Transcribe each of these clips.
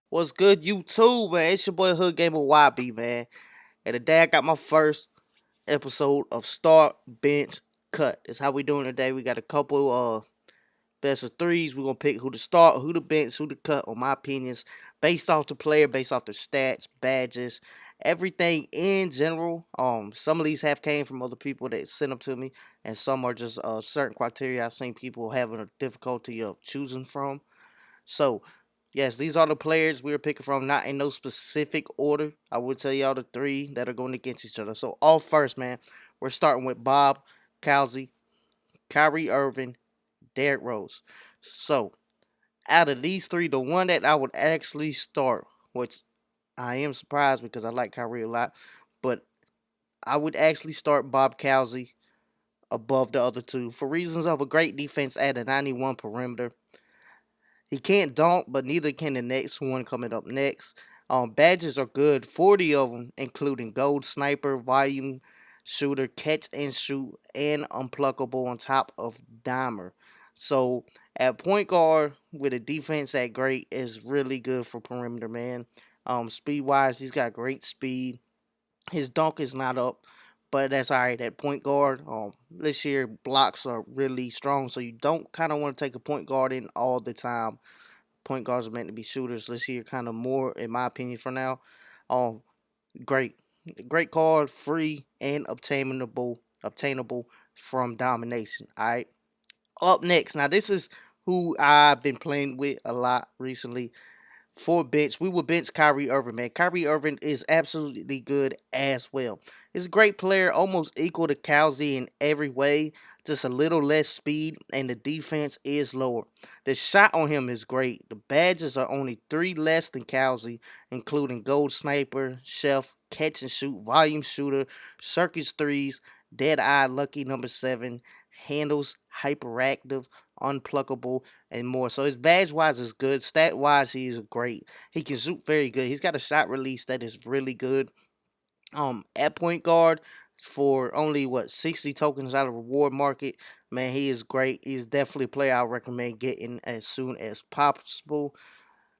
What's good, YouTube, man? It's your boy Hood Gamer YB, man. And today I got my first episode of Start, Bench, Cut. That's how we doing today. We got a couple best of threes. We're gonna pick who to start, who to bench, who to cut, on my opinions, based off the player, based off their stats, badges, everything in general. Some of these have came from other people that sent them to me, and some are just certain criteria I've seen people having a difficulty of choosing from. So, yes, these are the players we are picking from, not in no specific order. I will tell y'all the three that are going against each other. So, all first, man, we're starting with Bob Cousy, Kyrie Irving, Derrick Rose. So, out of these three, the one that I would actually start, which I am surprised because I like Kyrie a lot, but I would actually start Bob Cousy above the other two for reasons of a great defense at a 91 perimeter. He can't dunk, but neither can the next one coming up next. Badges are good, 40 of them, including gold sniper, volume shooter, catch and shoot, and unpluckable on top of dimer. So at point guard with a defense that great is really good for perimeter man. Speed wise, he's got great speed. His dunk is not up, but that's all right. At point guard, this year blocks are really strong, so you don't kind of want to take a point guard in all the time. Point guards are meant to be shooters. This year, kind of more, in my opinion, for now. Um, great, great card, free and obtainable from domination. All right. Up next, now this is who I've been playing with a lot recently. For bench, we will bench Kyrie Irving, man. Kyrie Irving is absolutely good as well. He's a great player, almost equal to Cousy in every way, just a little less speed, and the defense is lower. The shot on him is great. The badges are only three less than Cousy, including gold sniper, chef, catch and shoot, volume shooter, circus threes, dead eye, lucky number 7, handles, hyperactive, unpluckable, and more. So his badge wise is good. Stat wise, he is great. He can shoot very good. He's got a shot release that is really good. At point guard for only 60 tokens out of reward market. Man, he is great. He's definitely a player I recommend getting as soon as possible.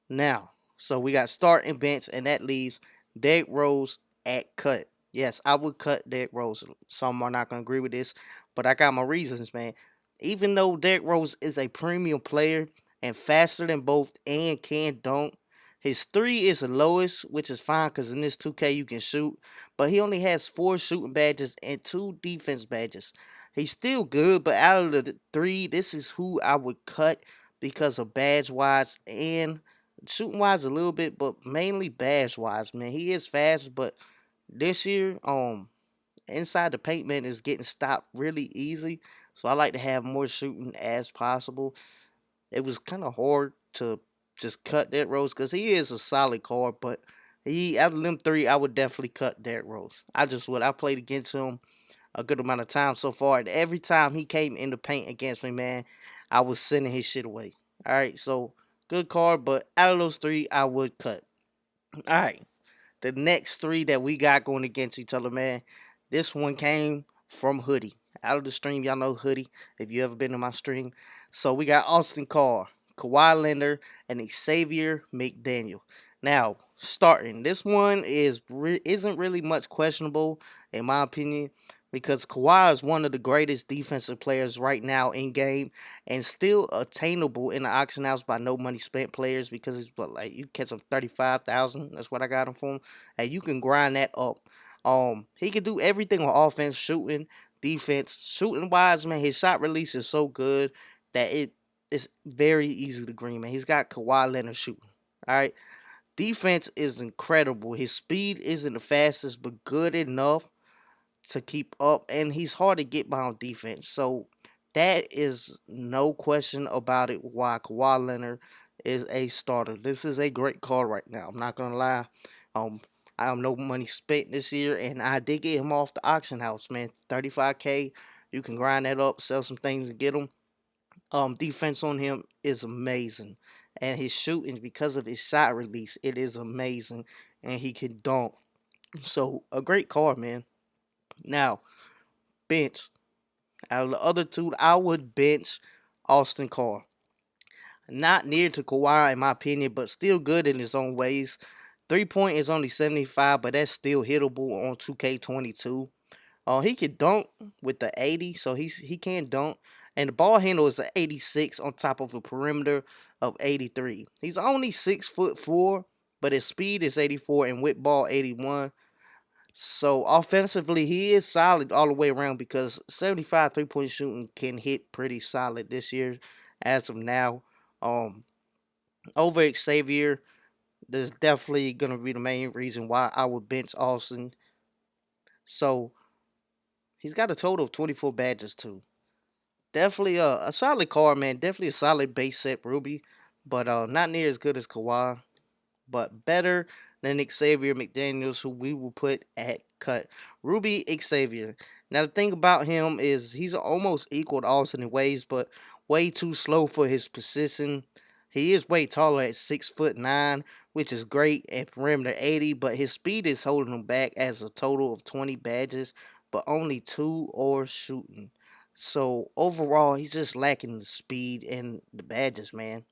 Now, so we got start and bench, and that leaves Derrick Rose at cut. Yes, I would cut Derrick Rose. Some are not gonna agree with this, but I got my reasons, man. Even though Derrick Rose is a premium player and faster than both and can dunk, his three is the lowest, which is fine because in this 2K you can shoot, but he only has 4 shooting badges and 2 defense badges. He's still good, but out of the three, this is who I would cut because of badge wise and shooting wise a little bit, but mainly badge wise, man. He is fast, but this year, inside the paint, man, is getting stopped really easy. So I like to have more shooting as possible. It was kind of hard to just cut Derrick Rose because he is a solid card, but he out of them three, I would definitely cut Derrick Rose. I just would. I played against him a good amount of time so far, and every time he came in the paint against me, man, I was sending his shit away. All right, so good card, but out of those three, I would cut. All right, the next three that we got going against each other, man. This one came from Hoodie. Out of the stream, y'all know Hoodie if you ever been to my stream. So we got Austin Carr, Kawhi Leonard, and Xavier McDaniel. Now, starting, this one isn't really much questionable in my opinion because Kawhi is one of the greatest defensive players right now in game and still attainable in the auction house by no money spent players because it's what like you catch him 35,000. That's what I got him for. And you can grind that up. He can do everything on offense, shooting, defense, shooting wise, man. His shot release is so good that it's very easy to green, man. He's got Kawhi Leonard shooting. All right. Defense is incredible. His speed isn't the fastest, but good enough to keep up, and he's hard to get by on defense. So that is no question about it. Why Kawhi Leonard is a starter. This is a great call right now. I'm not gonna lie. Um, I have no money spent this year, and I did get him off the auction house, man. 35K. You can grind that up, sell some things, and get him. Defense on him is amazing, and his shooting because of his shot release, it is amazing, and he can dunk. So a great card, man. Now bench. Out of the other two, I would bench Austin Carr. Not near to Kawhi in my opinion, but still good in his own ways. 3 point is only 75, but that's still hittable on 2K22. He can dunk with the 80, so he can dunk. And the ball handle is an 86 on top of a perimeter of 83. He's only 6'4", but his speed is 84 and with ball 81. So offensively, he is solid all the way around because 75 3 point shooting can hit pretty solid this year as of now. Um, Over Xavier, that's definitely gonna be the main reason why I would bench Austin. So he's got a total of 24 badges too. Definitely a solid card, man. Definitely a solid base set Ruby, but not near as good as Kawhi, but better than Xavier McDaniels, who we will put at cut. Ruby Xavier. Now the thing about him is he's almost equal to Austin in ways, but way too slow for his position. He is way taller at 6'9", which is great at perimeter 80, but his speed is holding him back as a total of 20 badges, but only two or shooting. So overall, he's just lacking the speed and the badges, man.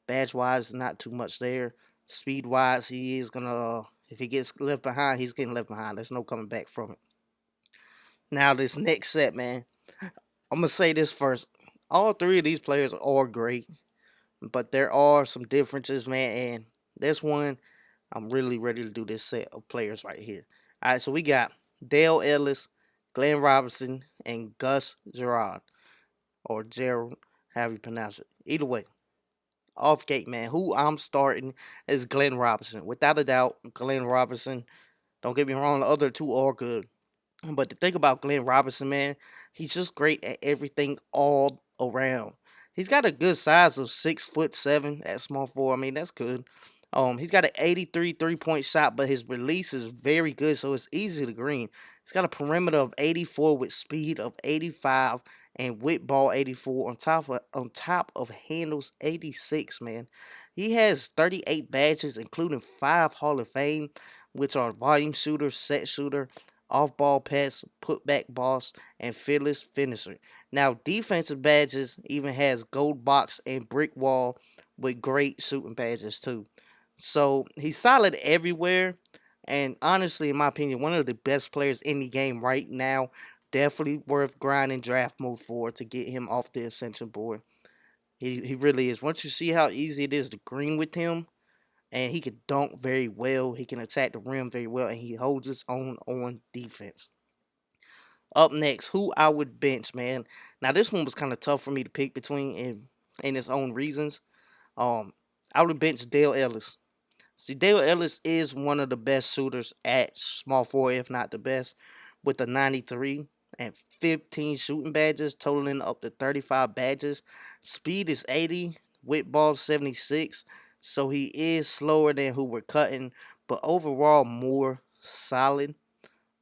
Badge wise, not too much there. Speed wise, he is gonna. If he gets left behind, he's getting left behind. There's no coming back from it. Now this next set, man. I'm gonna say this first. All three of these players are great, but there are some differences, man. And this one, I'm really ready to do this set of players right here. All right, so we got Dale Ellis, Glenn Robinson, and Gus Gerard or Gerald, however you pronounce it. Either way, off gate, man. Who I'm starting is Glenn Robinson. Without a doubt, Glenn Robinson. Don't get me wrong, the other two are good. But the thing about Glenn Robinson, man, he's just great at everything all around. He's got a good size of 6'7" at small forward. I mean, that's good. He's got an 83 3 point shot, but his release is very good, so it's easy to green. He's got a perimeter of 84 with speed of 85 and with ball 84 on top of handles 86. Man, he has 38 badges, including 5 Hall of Fame, which are volume shooter, set shooter, off ball pass, putback boss, and fearless finisher. Now, defensive badges even has gold box and brick wall with great shooting badges too. So he's solid everywhere. And honestly, in my opinion, one of the best players in the game right now. Definitely worth grinding draft mode for to get him off the ascension board. He really is. Once you see how easy it is to green with him, and he can dunk very well. He can attack the rim very well, and he holds his own on defense. Up next, who I would bench, man. Now this one was kind of tough for me to pick between, and its own reasons. Um, I would bench Dale Ellis. See, Dale Ellis is one of the best shooters at small forward, if not the best, with a 93 and 15 shooting badges, totaling up to 35 badges. Speed is 80, with ball 76, so he is slower than who we're cutting, but overall more solid.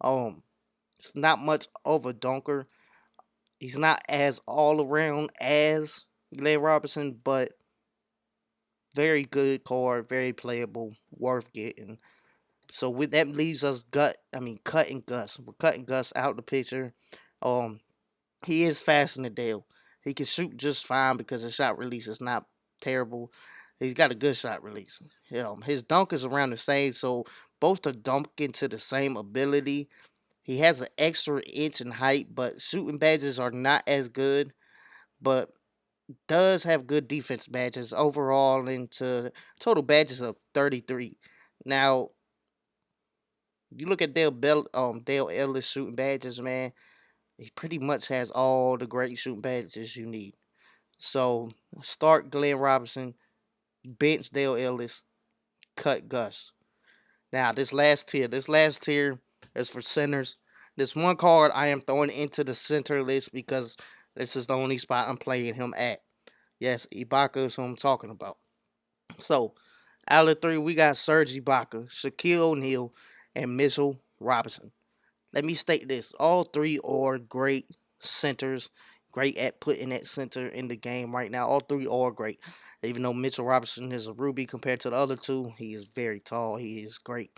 Um, it's not much of a dunker. He's not as all around as Glenn Robinson, but very good card, very playable, worth getting. So with that leaves us cutting Gus. We're cutting Gus out the picture. Um, he is faster than Dale. He can shoot just fine because his shot release is not terrible. He's got a good shot release. His dunk is around the same, so both are dunking to the same ability. He has an extra inch in height, but shooting badges are not as good. But does have good defense badges overall into total badges of 33. Now, you look at Dale Ellis shooting badges, man. He pretty much has all the great shooting badges you need. So start Glenn Robinson, bench Dale Ellis, cut Gus. Now this last tier is for centers. This one card I am throwing into the center list because this is the only spot I'm playing him at. Yes, Ibaka is who I'm talking about. So out of the three, we got Serge Ibaka, Shaquille O'Neal, and Mitchell Robinson. Let me state this: all three are great centers, great at putting that center in the game right now. All three are great. Even though Mitchell Robinson is a Ruby compared to the other two, he is very tall. He is great.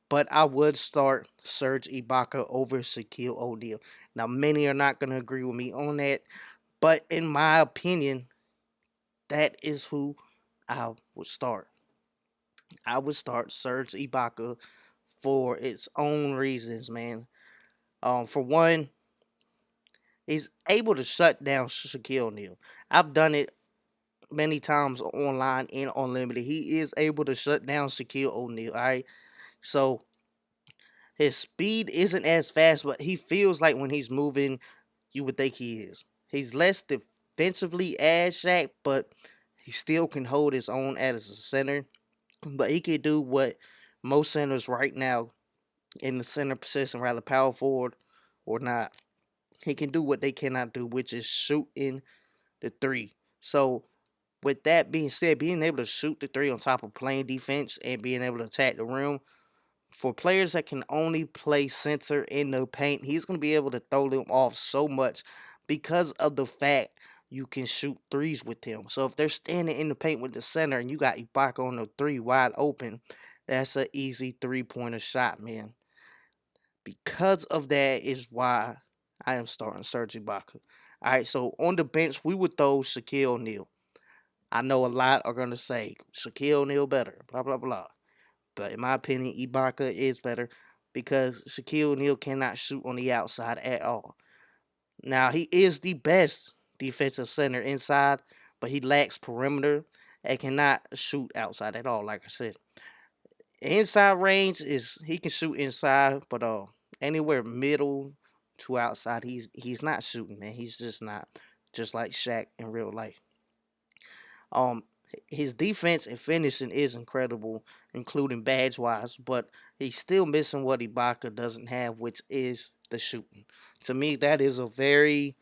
But I would start Serge Ibaka over Shaquille O'Neal. Now, many are not going to agree with me on that, but in my opinion, that is who I would start. I would start Serge Ibaka for its own reasons, man. For one, he's able to shut down Shaquille O'Neal. I've done it many times online and unlimited. He is able to shut down Shaquille O'Neal. All right, so his speed isn't as fast, but he feels like when he's moving, you would think he is. He's less defensively as Shaq, but he still can hold his own as a center. But he can do what most centers right now in the center position, rather power forward or not. He can do what they cannot do, which is shooting the three. So with that being said, being able to shoot the three on top of playing defense and being able to attack the rim, for players that can only play center in the paint, he's going to be able to throw them off so much because of the fact you can shoot threes with him. So if they're standing in the paint with the center and you got Ibaka on the three wide open, that's an easy 3-pointer shot, man. Because of that is why I am starting Serge Ibaka. All right, so on the bench, we would throw Shaquille O'Neal. I know a lot are going to say Shaquille O'Neal better, blah, blah, blah. But in my opinion, Ibaka is better because Shaquille O'Neal cannot shoot on the outside at all. Now, he is the best defensive center inside, but he lacks perimeter and cannot shoot outside at all, like I said. Inside range is he can shoot inside, but anywhere middle to outside, he's not shooting, man. He's just not. Just like Shaq in real life. Um, his defense and finishing is incredible, including badge wise, but he's still missing what Ibaka doesn't have, which is the shooting. To me, that is a very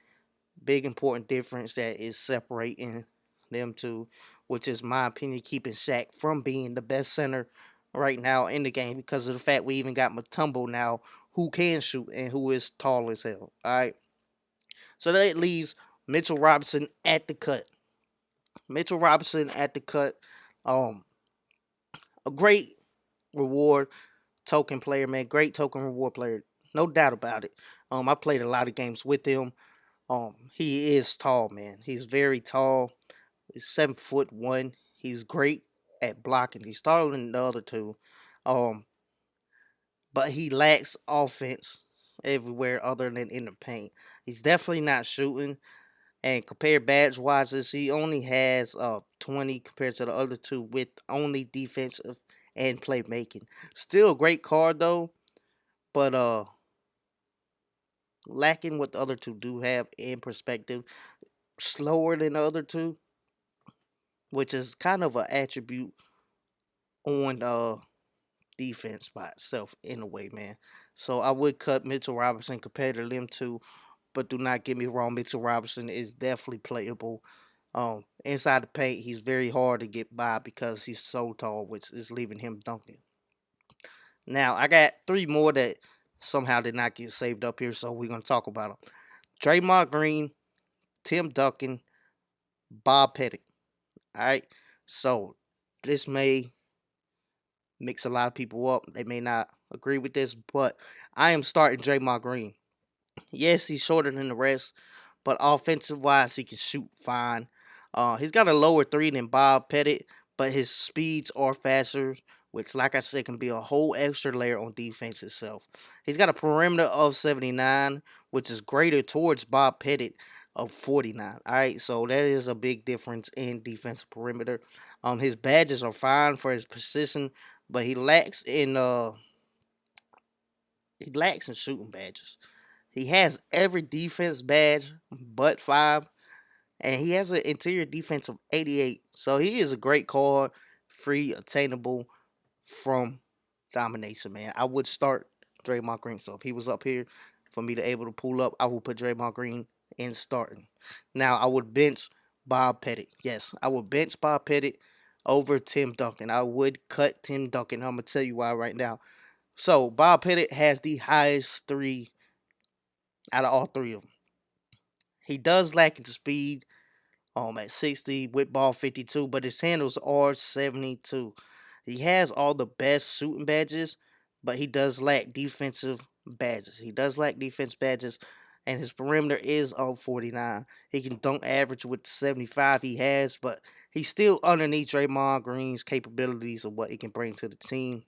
big important difference that is separating them two, which is my opinion keeping Shaq from being the best center right now in the game because of the fact we even got Matumbo now who can shoot and who is tall as hell. All right, so that leaves Mitchell Robinson at the cut. Mitchell Robinson at the cut. Um, a great reward token player, man. Great token reward player, no doubt about it. I played a lot of games with him. He is tall, man. He's very tall. He's 7'1". He's great at blocking. He's taller than the other two. Um, but he lacks offense everywhere other than in the paint. He's definitely not shooting. And compared badge wise, he only has 20 compared to the other two with only defensive and playmaking. Still a great card though, but lacking what the other two do have in perspective. Slower than the other two, which is kind of an attribute on defense by itself in a way, man. So I would cut Mitchell Robinson compared to them two, but do not get me wrong, Mitchell Robinson is definitely playable. Inside the paint, he's very hard to get by because he's so tall, which is leaving him dunking. Now I got three more that somehow did not get saved up here, so we're gonna talk about them. Draymond Green, Tim Duncan, Bob Pettit. All right, so this may mix a lot of people up. They may not agree with this, but I am starting Draymond Green. Yes, he's shorter than the rest, but offensive wise, he can shoot fine. He's got a lower three than Bob Pettit, but his speeds are faster, which, like I said, can be a whole extra layer on defense itself. He's got a perimeter of 79, which is greater towards Bob Pettit of 49. All right, so that is a big difference in defensive perimeter. His badges are fine for his position, but he lacks in shooting badges. He has every defense badge but 5, and he has an interior defense of 88. So he is a great card, free, attainable from domination, man. I would start Draymond Green. So if he was up here for me to able to pull up, I would put Draymond Green in starting. Now I would bench Bob Pettit. Yes, I would bench Bob Pettit over Tim Duncan. I would cut Tim Duncan. I'm gonna tell you why right now. So Bob Pettit has the highest three out of all three of them. He does lack in speed at 60 with ball 52, but his handles are 72. He has all the best shooting badges, but he does lack defensive badges. He does lack defense badges. and his perimeter is on 49. He can dunk average with the 75 he has, but he's still underneath Draymond Green's capabilities of what he can bring to the team.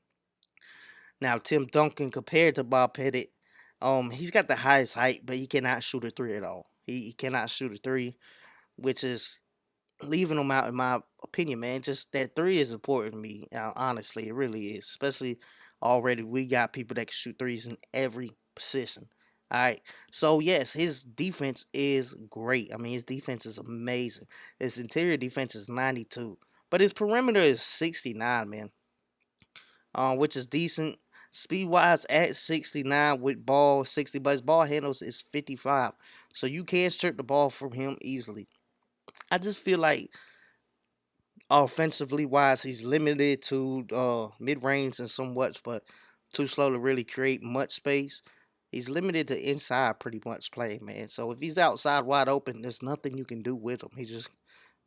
Now, Tim Duncan compared to Bob Pettit, he's got the highest height, but he cannot shoot a three at all. He cannot shoot a three, which is leaving him out in my opinion, man. Just that three is important to me. Honestly, it really is. Especially already we got people that can shoot threes in every position. All right. So yes, his defense is great. I mean, his defense is amazing. His interior defense is 92, but his perimeter is 69, man. Which is decent. Speed wise at 69 with ball 60, but his ball handles is 55. So you can strip the ball from him easily. I just feel like offensively wise, he's limited to mid range and somewhat, but too slow to really create much space. He's limited to inside pretty much play, man. So if he's outside wide open, there's nothing you can do with him. He's just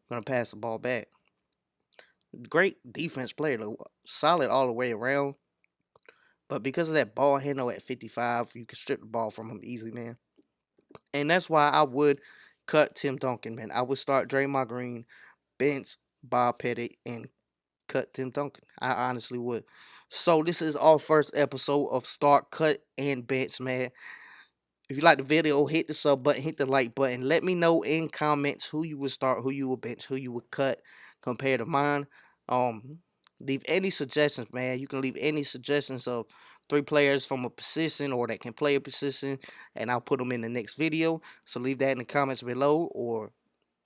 gonna pass the ball back. Great defense player, though. Solid all the way around. But because of that ball handle at 55, you can strip the ball from him easily, man. And that's why I would cut Tim Duncan, man. I would start Draymond Green, bench Bob Pettit, and cut Tim Duncan. I honestly would. So this is our first episode of Start, Cut, and Bench, man. If you like the video, hit the sub button, hit the like button. Let me know in comments who you would start, who you would bench, who you would cut compared to mine. Um, Leave any suggestions, man. You can leave any suggestions of three players from a position or that can play a position, and I'll put them in the next video. So leave that in the comments below, or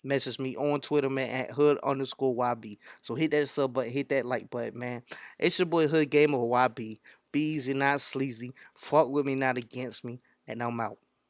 message me on Twitter, man, at hood_YB. So hit that sub button, hit that like button, man. It's your boy Hood Gamer YB. Be easy, not sleazy. Fuck with me, not against me. And I'm out.